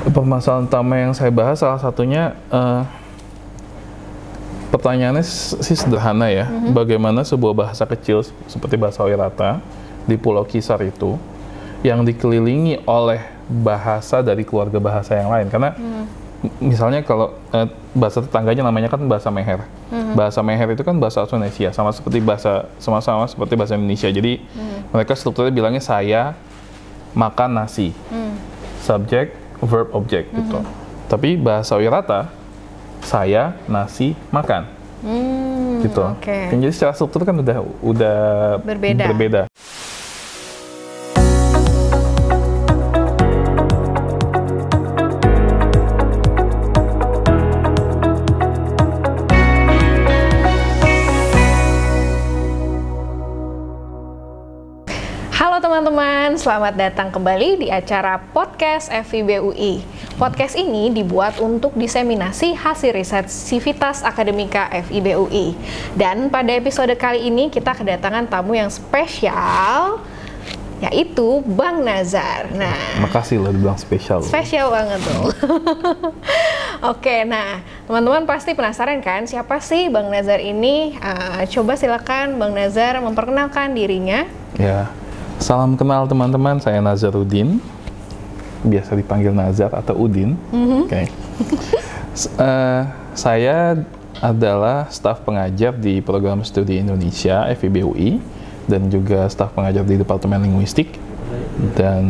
Permasalahan utama yang saya bahas salah satunya pertanyaannya sih sederhana ya. Bagaimana sebuah bahasa kecil seperti bahasa Oirata di Pulau Kisar itu yang dikelilingi oleh bahasa dari keluarga bahasa yang lain. Karena misalnya kalau bahasa tetangganya namanya kan bahasa Meher. Bahasa Meher itu kan bahasa Austronesia, sama-sama seperti bahasa Indonesia. Jadi mereka strukturnya bilangnya saya makan nasi. Subjek, verb, object gitu. Tapi bahasa Oirata saya nasi makan. Gitu. Okay. Jadi secara struktur kan udah berbeda. Halo teman-teman, selamat datang kembali di acara podcast FIB UI. Podcast ini dibuat untuk diseminasi hasil riset Civitas Akademika FIB UI. Dan pada episode kali ini kita kedatangan tamu yang spesial, yaitu Bang Nazar. Nah, makasih loh dibilang spesial. Spesial banget tuh. Oke, nah teman-teman pasti penasaran kan siapa sih Bang Nazar ini? Coba silakan Bang Nazar memperkenalkan dirinya. Ya. Salam kenal teman-teman, saya Nazarudin, biasa dipanggil Nazar atau Udin. Okay. Saya adalah staf pengajar di program studi Indonesia FIB UI dan juga staf pengajar di Departemen Linguistik dan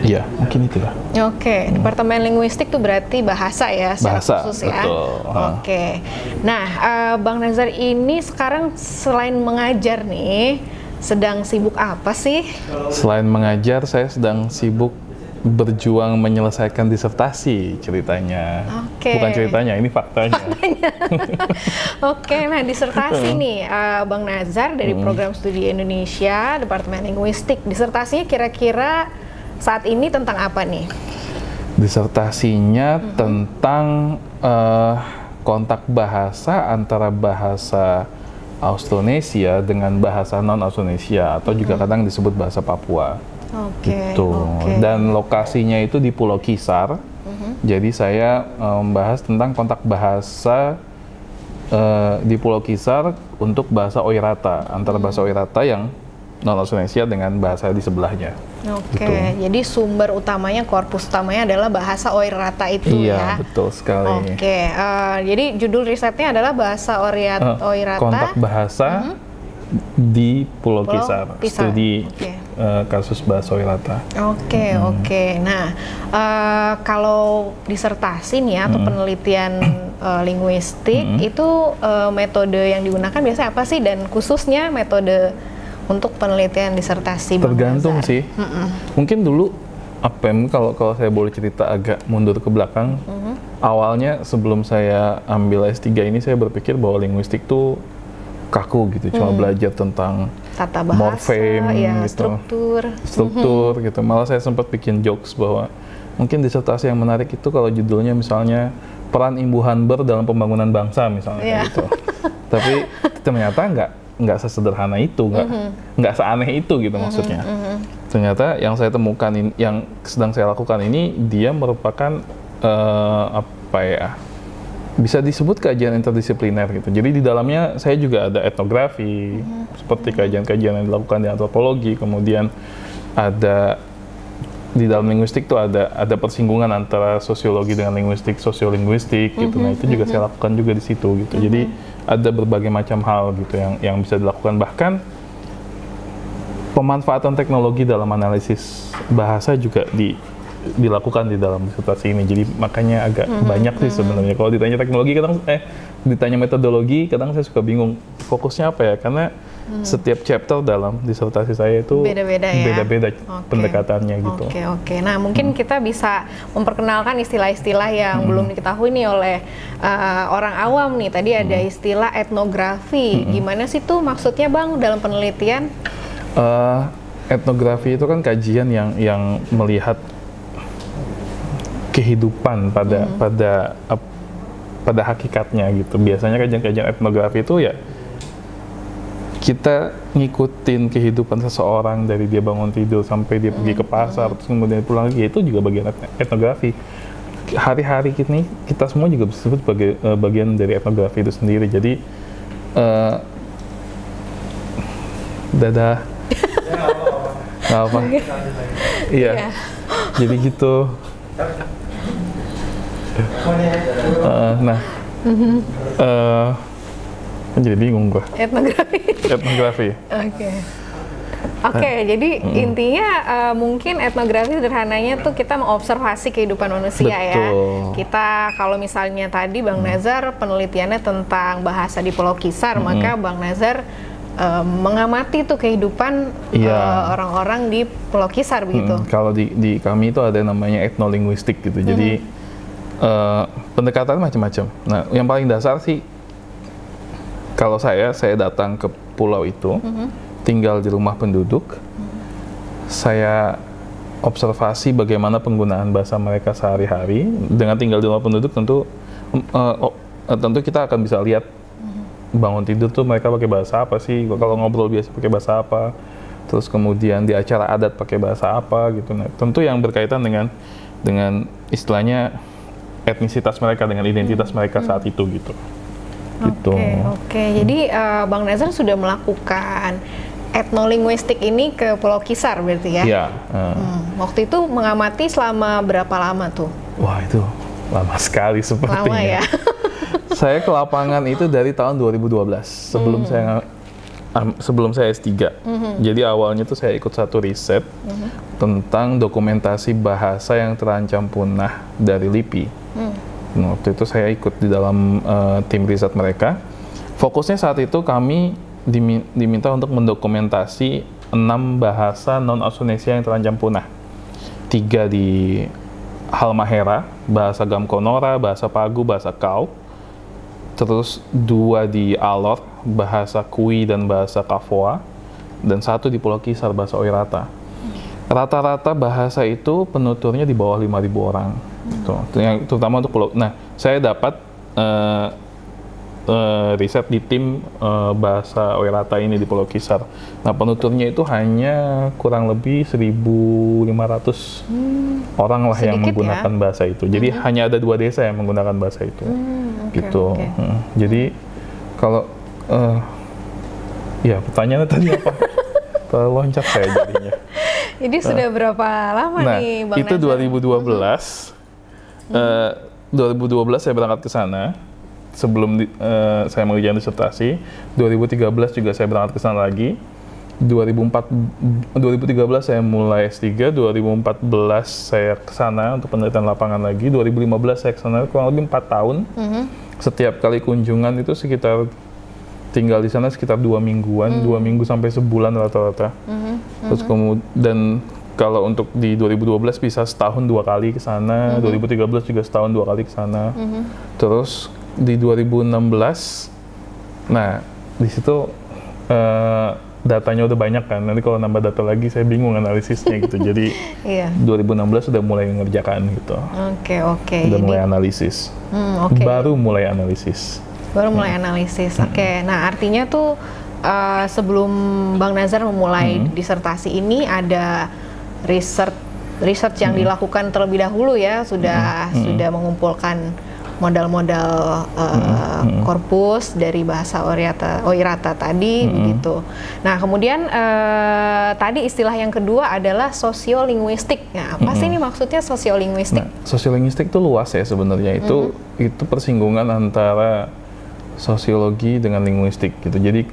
ya mungkin itulah. Oke, Departemen Linguistik itu berarti bahasa ya, secara khusus ya. Betul. Oke, nah Bang Nazar ini sekarang selain mengajar nih, sedang sibuk apa sih? Selain mengajar, saya sedang sibuk berjuang menyelesaikan disertasi ceritanya. Oke. Bukan ceritanya, ini faktanya. Oke, nah disertasi nih Bang Nazar dari Program Studi Indonesia, Departemen Linguistik. Disertasinya kira-kira saat ini tentang apa nih? Disertasinya tentang kontak bahasa antara bahasa Austronesia dengan bahasa non-Austronesia atau juga kadang disebut bahasa Papua. Gitu. Dan lokasinya itu di Pulau Kisar. Jadi saya membahas tentang kontak bahasa di Pulau Kisar untuk bahasa Oirata, antara bahasa Oirata yang non-Austronesia dengan bahasa di sebelahnya. Oke, gitu. jadi sumber utamanya, korpus utamanya adalah bahasa Oirata itu ya? Iya, betul sekali. Oke, jadi judul risetnya adalah bahasa Oirata. Kontak bahasa di Pulau Kisar, studi kasus bahasa Oirata. Oke. Nah, kalau disertasi nih atau penelitian linguistik itu metode yang digunakan biasanya apa sih, dan khususnya metode untuk penelitian disertasi? Tergantung sih. Mungkin dulu kalau saya boleh cerita agak mundur ke belakang. Awalnya sebelum saya ambil S3 ini saya berpikir bahwa linguistik tuh kaku gitu, cuma belajar tentang tata bahasa, morfem, ya, gitu, struktur gitu. Malah saya sempat bikin jokes bahwa mungkin disertasi yang menarik itu kalau judulnya misalnya peran imbuhan ber dalam pembangunan bangsa misalnya, gitu. Tapi ternyata nggak sesederhana itu, nggak seaneh itu gitu maksudnya. Ternyata yang saya temukan, yang sedang saya lakukan ini, dia merupakan bisa disebut kajian interdisipliner gitu. Jadi di dalamnya saya juga ada etnografi, seperti kajian-kajian yang dilakukan di antropologi, kemudian ada di dalam linguistik tuh ada persinggungan antara sosiologi dengan linguistik, sosiolinguistik gitu. Nah itu juga saya lakukan juga di situ gitu. Jadi ada berbagai macam hal gitu yang bisa dilakukan, bahkan pemanfaatan teknologi dalam analisis bahasa juga dilakukan di dalam disertasi ini. Jadi makanya agak banyak sih sebenarnya. Kalau ditanya teknologi ditanya metodologi, kadang saya suka bingung fokusnya apa ya, karena setiap chapter dalam disertasi saya itu beda-beda pendekatannya gitu. Oke. Nah mungkin kita bisa memperkenalkan istilah-istilah yang belum diketahui nih oleh orang awam nih. Tadi ada istilah etnografi. Gimana sih tuh maksudnya Bang dalam penelitian? Etnografi itu kan kajian yang melihat kehidupan pada hakikatnya gitu. Biasanya kajian-kajian etnografi itu ya kita ngikutin kehidupan seseorang dari dia bangun tidur sampai dia pergi ke pasar, terus kemudian pulang lagi, itu juga bagian etnografi. Hari-hari kita semua juga disebut sebagai bagian dari etnografi itu sendiri. Jadi dadah. Nggak apa. Iya. Jadi gitu. Jadi bingung gua. Etnografi. Oke, jadi intinya mungkin etnografi sederhananya tuh kita mengobservasi kehidupan manusia. Betul. Ya. Kita kalau misalnya tadi Bang Nazar penelitiannya tentang bahasa di Pulau Kisar, maka Bang Nazar mengamati tuh kehidupan orang-orang di Pulau Kisar begitu. Kalau di kami itu ada namanya etnolinguistik gitu. Jadi pendekatan macam-macam. Nah, yang paling dasar sih kalau saya datang ke pulau itu, tinggal di rumah penduduk, saya observasi bagaimana penggunaan bahasa mereka sehari-hari. Dengan tinggal di rumah penduduk tentu kita akan bisa lihat bangun tidur tuh mereka pakai bahasa apa sih, kalau ngobrol biasa pakai bahasa apa, terus kemudian di acara adat pakai bahasa apa gitu. Nah, tentu yang berkaitan dengan istilahnya etnisitas mereka, dengan identitas mereka saat itu gitu. Oke. Jadi Bang Nazar sudah melakukan etnolinguistik ini ke Pulau Kisar berarti ya? Iya. Waktu itu mengamati selama berapa lama tuh? Wah, itu lama sekali sepertinya. Lama ya? Saya ke lapangan itu dari tahun 2012, sebelum saya S3. Jadi awalnya tuh saya ikut satu riset tentang dokumentasi bahasa yang terancam punah dari LIPI. Nah, waktu itu saya ikut di dalam tim riset mereka. Fokusnya saat itu kami diminta untuk mendokumentasi 6 bahasa non-Austronesia yang terancam punah. 3 di Halmahera, bahasa Gamkonora, bahasa Pagu, bahasa Kau. Terus 2 di Alor, bahasa Kui dan bahasa Kafoa. Dan 1 di Pulau Kisar, bahasa Oirata. Rata-rata bahasa itu penuturnya di bawah 5.000 orang. Yang terutama untuk pulau. Nah, saya dapat riset di tim bahasa Oirata ini di Pulau Kisar. Nah, penuturnya itu hanya kurang lebih 1.500 orang lah yang menggunakan bahasa itu. Jadi hanya ada 2 desa yang menggunakan bahasa itu. Gitu. Jadi kalau ya pertanyaannya tadi apa? Terloncat saya jadinya. Jadi sudah berapa lama nih Bang Nazar? Itu 2012 saya berangkat ke sana sebelum saya mengerjakan disertasi. 2013 juga saya berangkat ke sana lagi. 2013 saya mulai S3, 2014 saya ke sana untuk penelitian lapangan lagi, 2015 saya ke sana kurang lebih 4 tahun. Setiap kali kunjungan itu sekitar tinggal di sana sekitar 2 mingguan, 2 minggu sampai sebulan rata-rata. Terus kemudian kalau untuk di 2012 bisa setahun 2 kali ke sana, 2013 juga setahun 2 kali ke sana. Terus di 2016, nah di situ datanya udah banyak kan. Nanti kalau nambah data lagi saya bingung analisisnya gitu. Jadi 2016 sudah mulai mengerjakan gitu. Udah mulai analisis. Baru mulai analisis. Nah, artinya tuh sebelum Bang Nazar memulai disertasi ini ada research yang dilakukan terlebih dahulu ya, sudah mengumpulkan modal-modal korpus dari bahasa Oirata tadi begitu. Nah, kemudian tadi istilah yang kedua adalah sosiolinguistik. Nah, apa sih ini maksudnya sosiolinguistik? Nah, sosiolinguistik itu luas ya sebenarnya. Itu persinggungan antara sosiologi dengan linguistik gitu. Jadi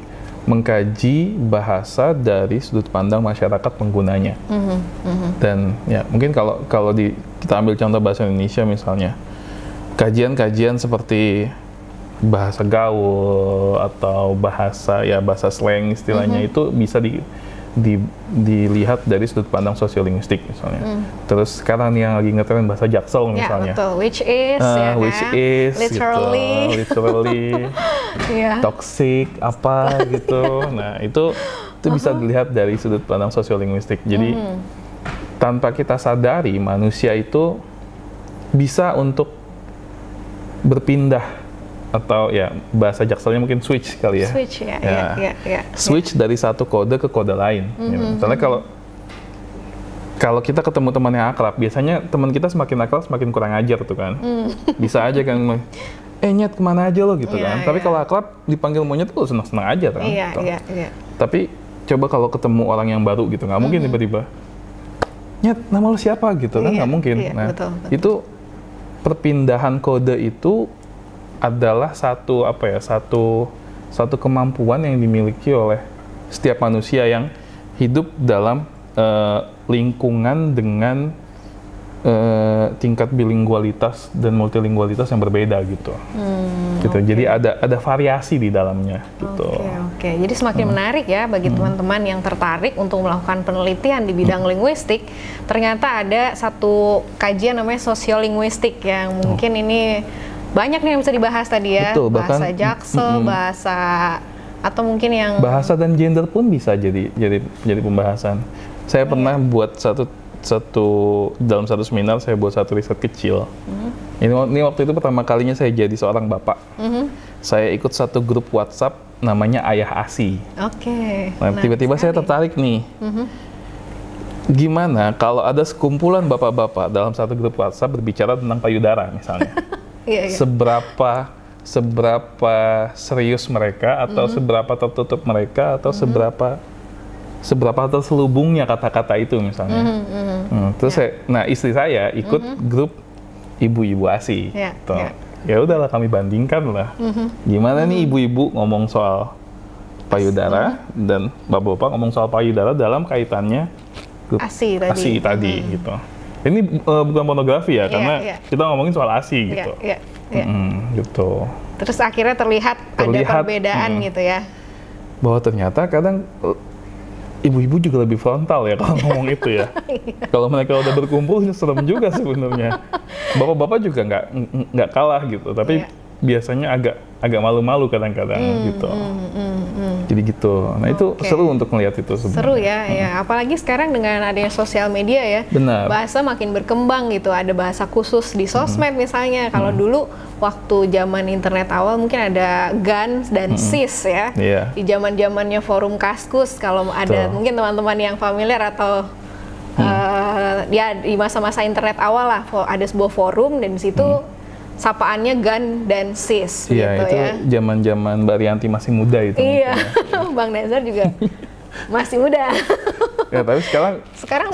mengkaji bahasa dari sudut pandang masyarakat penggunanya. Dan ya mungkin kalau kita ambil contoh bahasa Indonesia misalnya, kajian-kajian seperti bahasa gaul atau bahasa slang istilahnya itu bisa dilihat dari sudut pandang sosiolinguistik misalnya. Terus sekarang yang lagi ngetren bahasa Jaksel misalnya. Betul. Which is literally toxic apa gitu. Nah, itu bisa dilihat dari sudut pandang sosiolinguistik. Jadi tanpa kita sadari manusia itu bisa untuk berpindah atau ya bahasa Jakselnya mungkin switch kali ya. Switch ya. Switch dari satu kode ke kode lain. Gitu. Misalnya kalau kita ketemu teman yang akrab, biasanya teman kita semakin akrab semakin kurang ajar tuh kan. Bisa aja kan, Nyet kemana aja lo gitu kan. Tapi kalau akrab dipanggil monyet tuh senang-senang aja kan. Tapi coba kalau ketemu orang yang baru gitu, nggak mungkin tiba-tiba, Nyet nama lo siapa gitu kan, nggak mungkin. Nah betul. Itu perpindahan kode itu adalah satu kemampuan yang dimiliki oleh setiap manusia yang hidup dalam lingkungan dengan tingkat bilingualitas dan multilingualitas yang berbeda gitu. Jadi ada variasi di dalamnya gitu. Oke. Jadi semakin menarik ya bagi teman-teman yang tertarik untuk melakukan penelitian di bidang linguistik. Ternyata ada satu kajian namanya sosiolinguistik yang mungkin ini banyak nih yang bisa dibahas tadi ya. Betul, bahasa Jaksel, bahasa atau mungkin yang bahasa dan gender pun bisa jadi pembahasan. Saya pernah buat dalam satu seminar saya buat satu riset kecil. Ini waktu itu pertama kalinya saya jadi seorang bapak. Saya ikut satu grup WhatsApp namanya Ayah ASI. Nah, tiba-tiba saya tertarik nih. Gimana kalau ada sekumpulan bapak-bapak dalam satu grup WhatsApp berbicara tentang payudara misalnya? Seberapa serius mereka atau seberapa tertutup mereka atau seberapa terselubungnya kata-kata itu misalnya. Terus istri saya ikut grup ibu-ibu ASI. Ya udahlah kami bandingkan lah. Gimana nih ibu-ibu ngomong soal payudara dan bapak-bapak ngomong soal payudara dalam kaitannya grup ASI tadi gitu. Ini bukan pornografi ya, karena kita ngomongin soal ASI gitu. Gitu. Terus akhirnya terlihat ada perbedaan gitu ya. Bahwa ternyata kadang ibu-ibu juga lebih frontal ya kalau ngomong itu ya. Kalau mereka udah berkumpul serem juga sebenarnya. Bapak-bapak juga nggak kalah gitu, tapi biasanya agak malu-malu kadang-kadang gitu. Jadi gitu. Nah itu seru untuk melihat itu sebenarnya. Seru ya. Apalagi sekarang dengan adanya sosial media ya. Benar. Bahasa makin berkembang gitu. Ada bahasa khusus di sosmed misalnya. Kalau dulu waktu zaman internet awal mungkin ada GAN dan SIS ya. Di zaman-zamannya forum Kaskus, kalau ada mungkin teman-teman yang familiar atau ya di masa-masa internet awal lah, ada sebuah forum dan di situ sapaannya GAN dan SIS gitu itu ya. Zaman-zaman Mbak Rianti masih muda itu. Iya, Bang Nazar juga masih muda. Ya, tapi sekarang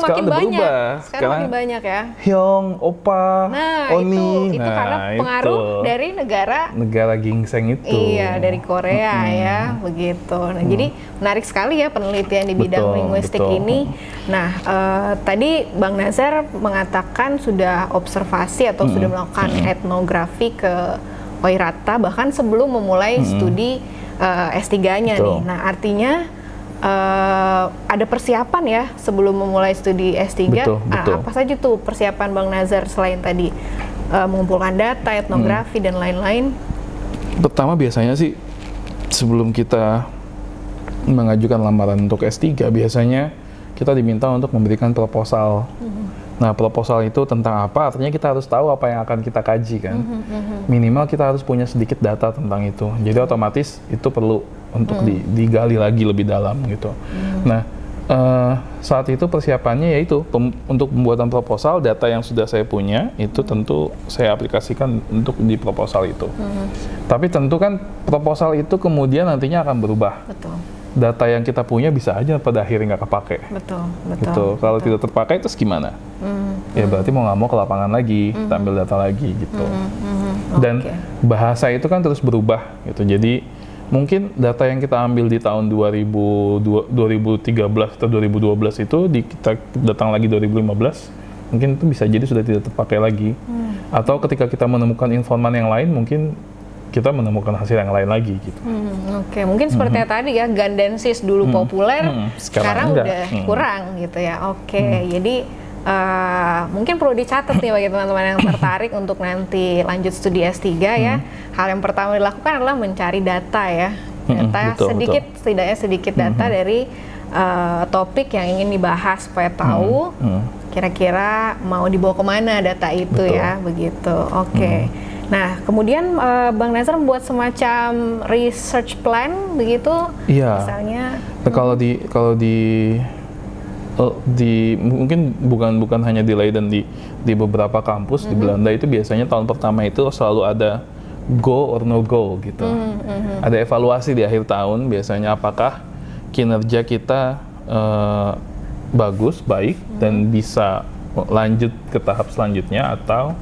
makin banyak. Berubah. Sekarang makin banyak ya. Hyong, Opa, Oni. Itu karena pengaruh dari negara gingseng itu. Iya, dari Korea ya, begitu. Nah, jadi menarik sekali ya penelitian di bidang linguistik ini. Nah, tadi Bang Nazar mengatakan sudah observasi atau sudah melakukan etnografi ke Oirata bahkan sebelum memulai studi S3-nya nih. Nah, artinya ada persiapan ya sebelum memulai studi S3. Betul. Apa saja tuh persiapan Bang Nazar selain tadi mengumpulkan data, etnografi dan lain-lain? Pertama biasanya sih sebelum kita mengajukan lamaran untuk S3 biasanya kita diminta untuk memberikan proposal. Nah, proposal itu tentang apa? Artinya kita harus tahu apa yang akan kita kaji kan. Minimal kita harus punya sedikit data tentang itu. Jadi otomatis itu perlu untuk digali lagi lebih dalam gitu. Nah, saat itu persiapannya yaitu untuk pembuatan proposal, data yang sudah saya punya itu tentu saya aplikasikan untuk di proposal itu. Tapi tentu kan proposal itu kemudian nantinya akan berubah. Data yang kita punya bisa aja pada akhirnya nggak kepake. Gitu. Kalau tidak terpakai terus gimana? Ya berarti mau nggak mau ke lapangan lagi, kita ambil data lagi gitu. Dan bahasa itu kan terus berubah gitu. Jadi mungkin data yang kita ambil di tahun 2013 atau 2012 itu kita datang lagi 2015, mungkin itu bisa jadi sudah tidak terpakai lagi. Atau ketika kita menemukan informan yang lain, mungkin kita menemukan hasil yang lain lagi gitu. Mungkin seperti tadi ya, GAN dan SIS dulu populer, sekarang udah kurang gitu ya. Jadi mungkin perlu dicatat nih bagi teman-teman yang tertarik untuk nanti lanjut studi S3 ya. Hal yang pertama dilakukan adalah mencari data ya. Setidaknya sedikit data dari topik yang ingin dibahas supaya tahu kira-kira mau dibawa kemana data itu ya, begitu. Nah, kemudian Bang Nazar membuat semacam research plan begitu, Iya. misalnya. Nah, kalau di mungkin bukan hanya di Leiden, di beberapa kampus di Belanda itu biasanya tahun pertama itu selalu ada go or no go gitu. Ada evaluasi di akhir tahun biasanya apakah kinerja kita baik dan bisa lanjut ke tahap selanjutnya atau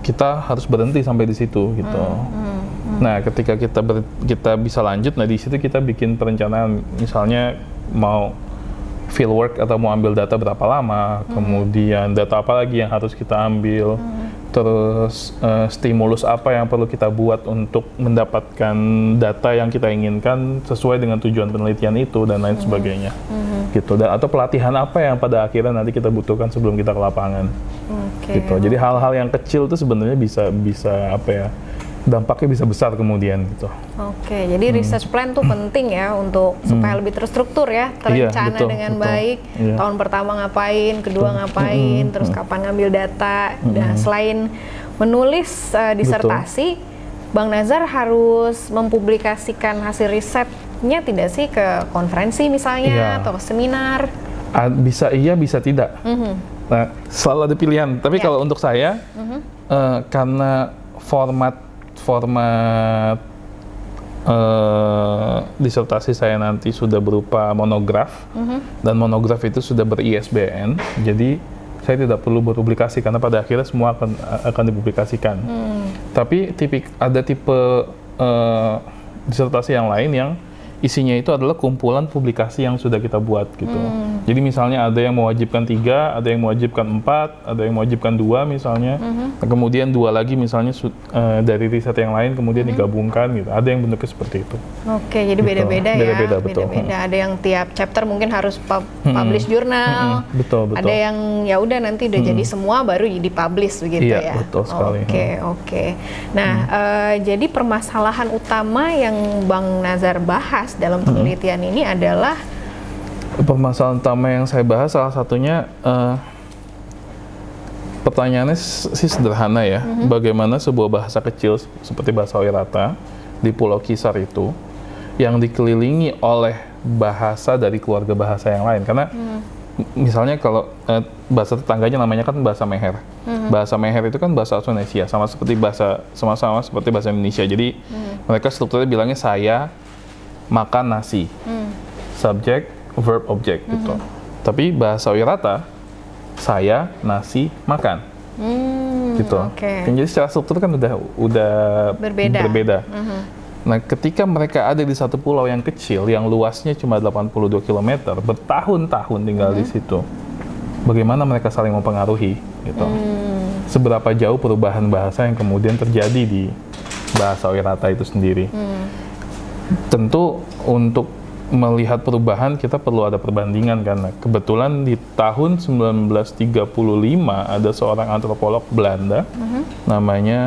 kita harus berhenti sampai di situ gitu. Nah, ketika kita bisa lanjut, nah di situ kita bikin perencanaan, misalnya mau fieldwork atau mau ambil data berapa lama, kemudian data apa lagi yang harus kita ambil, terus stimulus apa yang perlu kita buat untuk mendapatkan data yang kita inginkan sesuai dengan tujuan penelitian itu dan lain sebagainya, gitu. Dan atau pelatihan apa yang pada akhirnya nanti kita butuhkan sebelum kita ke lapangan, gitu. Jadi hal-hal yang kecil itu sebenarnya bisa apa ya? Dampaknya bisa besar kemudian gitu. Oke, jadi research plan tuh penting ya untuk supaya lebih terstruktur ya, terencana dengan baik. Tahun pertama ngapain, kedua ngapain, terus kapan ngambil data. Dan selain menulis disertasi, Bang Nazar harus mempublikasikan hasil risetnya tidak sih ke konferensi misalnya atau ke seminar? Bisa iya, bisa tidak. Nah, selalu ada pilihan. Tapi kalau untuk saya, karena format disertasi saya nanti sudah berupa monograf, dan monograf itu sudah ber-ISBN, jadi saya tidak perlu berpublikasi karena pada akhirnya semua akan dipublikasikan. Tapi ada tipe disertasi yang lain yang isinya itu adalah kumpulan publikasi yang sudah kita buat gitu. Jadi misalnya ada yang mewajibkan 3, ada yang mewajibkan 4, ada yang mewajibkan 2 misalnya. Nah, kemudian 2 lagi misalnya dari riset yang lain kemudian digabungkan gitu. Ada yang bentuknya seperti itu. Oke, jadi gitu. Beda-beda ya. Betul. Beda-beda. Ada yang tiap chapter mungkin harus publish jurnal. Betul. Ada yang ya udah nanti udah jadi semua baru dipublish begitu ya. Iya, betul sekali. Oke. Nah, jadi permasalahan utama yang Bang Nazar bahas dalam penelitian ini adalah permasalahan utama yang saya bahas salah satunya pertanyaannya sih sederhana ya, bagaimana sebuah bahasa kecil seperti bahasa Oirata di Pulau Kisar itu yang dikelilingi oleh bahasa dari keluarga bahasa yang lain, karena misalnya kalau bahasa tetangganya namanya kan bahasa Meher. Bahasa Meher itu kan bahasa Indonesia, sama seperti bahasa Indonesia. Jadi mereka strukturnya bilangnya saya makan nasi, subjek, verb, objek gitu. Tapi bahasa Oirata, saya nasi makan, gitu. Jadi secara struktur kan udah berbeda. Nah, ketika mereka ada di satu pulau yang kecil, yang luasnya cuma 82 km, bertahun-tahun tinggal di situ, bagaimana mereka saling mempengaruhi, gitu. Seberapa jauh perubahan bahasa yang kemudian terjadi di bahasa Oirata itu sendiri. Tentu untuk melihat perubahan kita perlu ada perbandingan, karena kebetulan di tahun 1935 ada seorang antropolog Belanda namanya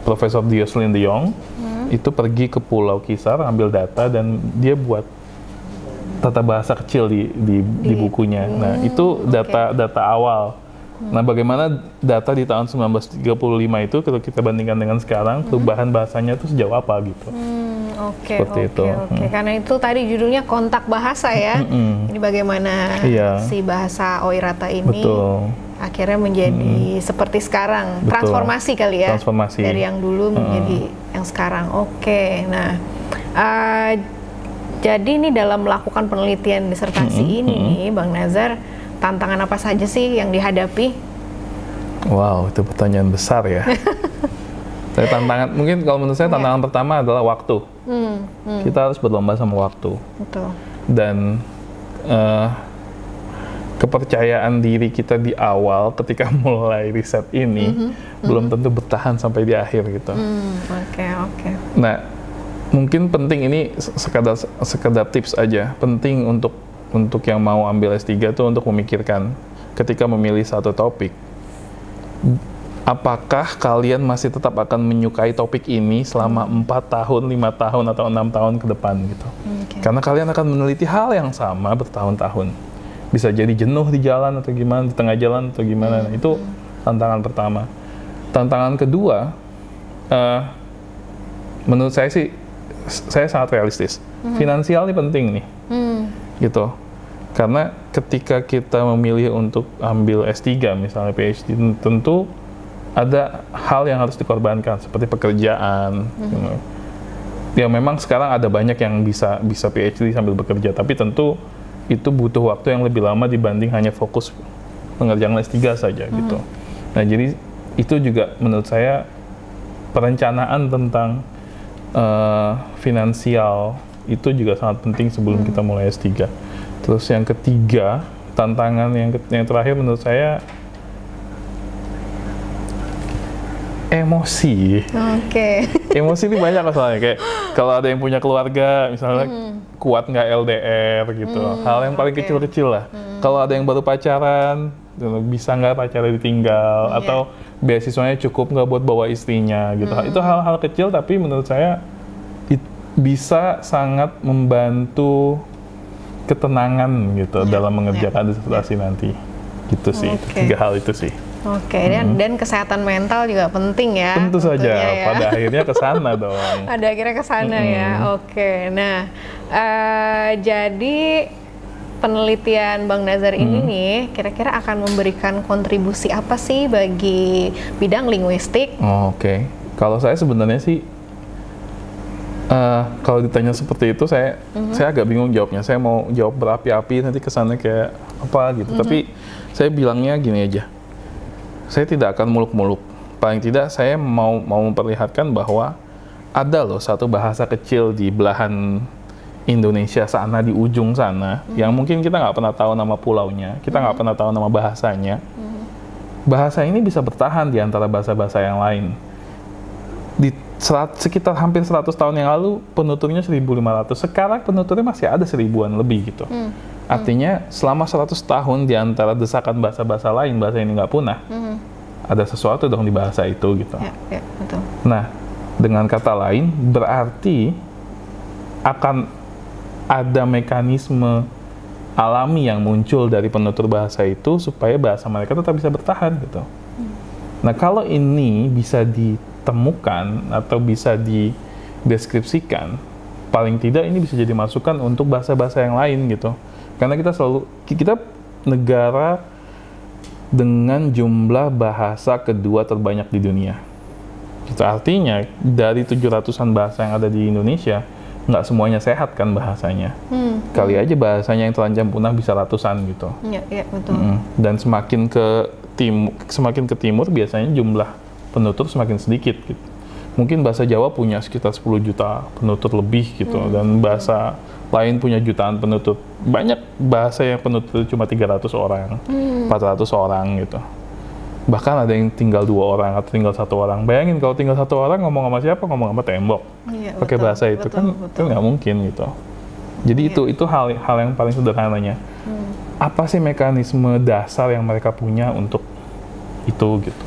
Profesor Dioslin de Jong, itu pergi ke Pulau Kisar ambil data dan dia buat tata bahasa kecil di bukunya. Nah, itu data awal. Nah, bagaimana data di tahun 1935 itu kalau kita bandingkan dengan sekarang, perubahan bahasanya itu sejauh apa gitu. Oke. Karena itu tadi judulnya kontak bahasa ya. Ini bagaimana si bahasa Oirata ini akhirnya menjadi seperti sekarang. Transformasi kali ya. Dari yang dulu menjadi yang sekarang. Oke. Nah, jadi ini dalam melakukan penelitian disertasi ini, Bang Nazar, tantangan apa saja sih yang dihadapi? Wow, itu pertanyaan besar ya. Mungkin kalau menurut saya tantangan pertama adalah waktu. Kita harus berlomba sama waktu. Betul. Dan kepercayaan diri kita di awal ketika mulai riset ini belum tentu bertahan sampai di akhir gitu. Oke. Nah, mungkin penting ini sekedar tips aja. Penting untuk yang mau ambil S3 itu untuk memikirkan ketika memilih satu topik, apakah kalian masih tetap akan menyukai topik ini selama 4 tahun, 5 tahun, atau 6 tahun ke depan gitu. Karena kalian akan meneliti hal yang sama bertahun-tahun. Bisa jadi jenuh di jalan atau gimana, di tengah jalan atau gimana. Itu tantangan pertama. Tantangan kedua, menurut saya sih, saya sangat realistis. Finansial ini penting nih, gitu. Karena ketika kita memilih untuk ambil S3, misalnya PhD, tentu ada hal yang harus dikorbankan, seperti pekerjaan. Ya memang sekarang ada banyak yang bisa PhD sambil bekerja, tapi tentu itu butuh waktu yang lebih lama dibanding hanya fokus pengerjaan S3 saja, gitu. Nah, jadi itu juga menurut saya perencanaan tentang finansial itu juga sangat penting sebelum kita mulai S3. Terus yang ketiga, tantangan yang terakhir menurut saya emosi. Emosi ini banyak masalahnya, kayak kalau ada yang punya keluarga misalnya kuat nggak LDR gitu, hal yang paling kecil-kecil lah. Kalau ada yang baru pacaran, bisa nggak pacarnya ditinggal, atau beasiswanya cukup nggak buat bawa istrinya gitu. Itu hal-hal kecil tapi menurut saya bisa sangat membantu ketenangan gitu dalam mengerjakan disertasi nanti. Gitu sih, tiga hal itu sih. Dan kesehatan mental juga penting ya. Tentu saja, ya. Pada akhirnya ke sana dong. Pada akhirnya ke sana ya. Nah, jadi penelitian Bang Nazar ini nih, kira-kira akan memberikan kontribusi apa sih bagi bidang linguistik? Kalau saya sebenarnya sih, kalau ditanya seperti itu, saya agak bingung jawabnya. Saya mau jawab berapi-api, nanti kesannya kayak apa gitu. Tapi saya bilangnya gini aja. Saya tidak akan muluk-muluk. Paling tidak saya mau memperlihatkan bahwa ada loh satu bahasa kecil di belahan Indonesia sana, di ujung sana, yang mungkin kita nggak pernah tahu nama pulaunya, kita nggak pernah tahu nama bahasanya. Bahasa ini bisa bertahan di antara bahasa-bahasa yang lain. Sekitar hampir 100 tahun yang lalu penuturnya 1.500, sekarang penuturnya masih ada 1000-an lebih gitu. Artinya selama 100 tahun di antara desakan bahasa-bahasa lain, bahasa ini nggak punah, ada sesuatu dong di bahasa itu gitu. Betul. Nah, dengan kata lain berarti akan ada mekanisme alami yang muncul dari penutur bahasa itu supaya bahasa mereka tetap bisa bertahan gitu. Nah, kalau ini bisa ditemukan atau bisa dideskripsikan, paling tidak ini bisa jadi masukan untuk bahasa-bahasa yang lain gitu. Karena kita negara dengan jumlah bahasa kedua terbanyak di dunia. Itu artinya dari 700-an bahasa yang ada di Indonesia, nggak semuanya sehat kan bahasanya. Kali aja bahasanya yang terancam punah bisa ratusan gitu. Iya, betul. Dan semakin ke timur biasanya jumlah penutur semakin sedikit gitu. Mungkin bahasa Jawa punya sekitar 10 juta penutur lebih gitu, dan bahasa lain punya jutaan penutur. Banyak bahasa yang penutur cuma 300 orang, 400 orang gitu. Bahkan ada yang tinggal 2 orang atau tinggal 1 orang. Bayangin kalau tinggal 1 orang ngomong sama siapa? Ngomong sama tembok. Pakai bahasa itu kan nggak mungkin gitu. Jadi itu hal yang paling sederhananya. Apa sih mekanisme dasar yang mereka punya untuk itu gitu?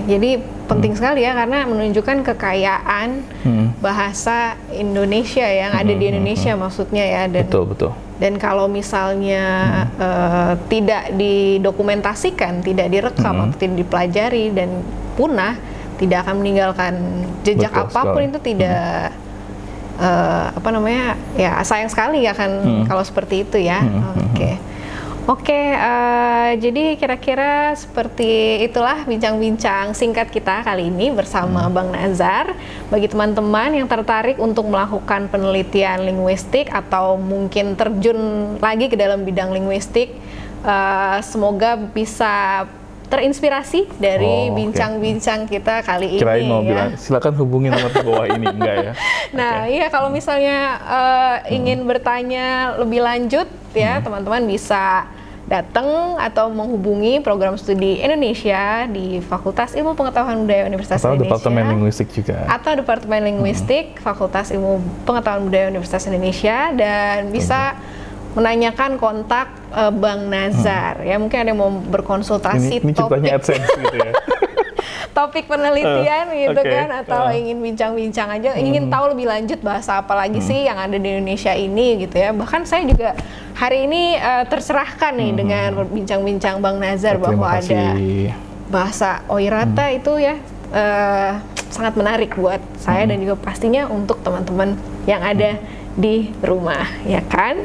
Jadi penting sekali ya, karena menunjukkan kekayaan bahasa Indonesia yang ada di Indonesia maksudnya ya. Betul. Dan kalau misalnya tidak didokumentasikan, tidak direkam atau tidak dipelajari dan punah, tidak akan meninggalkan jejak apapun itu tidak ya sayang sekali akan kalau seperti itu ya. Jadi kira-kira seperti itulah bincang-bincang singkat kita kali ini bersama Bang Nazar. Bagi teman-teman yang tertarik untuk melakukan penelitian linguistik atau mungkin terjun lagi ke dalam bidang linguistik, semoga bisa terinspirasi dari bincang-bincang kita kali ini. Kirain mau bilang, silakan hubungi nomor di bawah ini, enggak ya? Nah, iya, kalau misalnya ingin bertanya lebih lanjut ya, teman-teman bisa datang atau menghubungi program studi Indonesia di Fakultas Ilmu Pengetahuan Budaya Universitas Indonesia. Atau Departemen Linguistik juga. Atau Departemen Linguistik Fakultas Ilmu Pengetahuan Budaya Universitas Indonesia, dan bisa menanyakan kontak Bang Nazar ya. Mungkin ada yang mau berkonsultasi ini ceritanya AdSense gitu ya. Topik penelitian gitu kan, atau ingin bincang-bincang aja, ingin tahu lebih lanjut bahasa apa lagi sih yang ada di Indonesia ini gitu ya. Bahkan saya juga hari ini tercerahkan nih dengan bincang-bincang Bang Nazar bahwa ada bahasa Oirata itu ya sangat menarik buat saya dan juga pastinya untuk teman-teman yang ada di rumah, ya kan?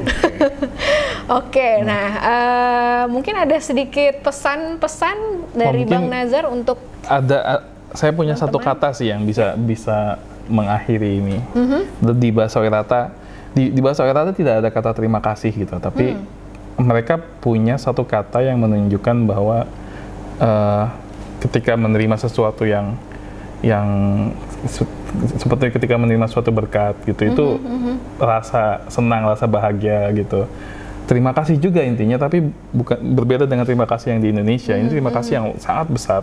Oke, nah mungkin ada sedikit pesan-pesan dari Bang Nazar untuk saya punya satu kata sih yang bisa mengakhiri ini. Di bahasa Oirata, di bahasa Oirata tidak ada kata terima kasih gitu, tapi mereka punya satu kata yang menunjukkan bahwa ketika menerima sesuatu yang seperti ketika menerima suatu berkat gitu, itu rasa senang, rasa bahagia gitu. Terima kasih juga intinya, tapi bukan berbeda dengan terima kasih yang di Indonesia. Ini terima kasih yang sangat besar.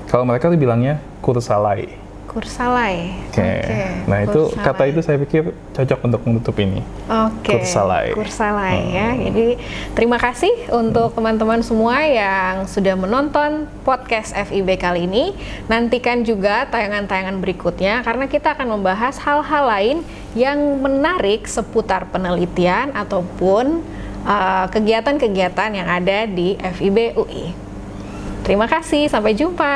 Kalau mereka tuh bilangnya kursalai. Kursalai. Oke. Nah, itu kata itu saya pikir cocok untuk menutup ini. Oke. Kursalai. Kursalai ya. Jadi terima kasih untuk teman-teman semua yang sudah menonton podcast FIB kali ini. Nantikan juga tayangan-tayangan berikutnya karena kita akan membahas hal-hal lain yang menarik seputar penelitian ataupun kegiatan-kegiatan yang ada di FIB UI. Terima kasih, sampai jumpa.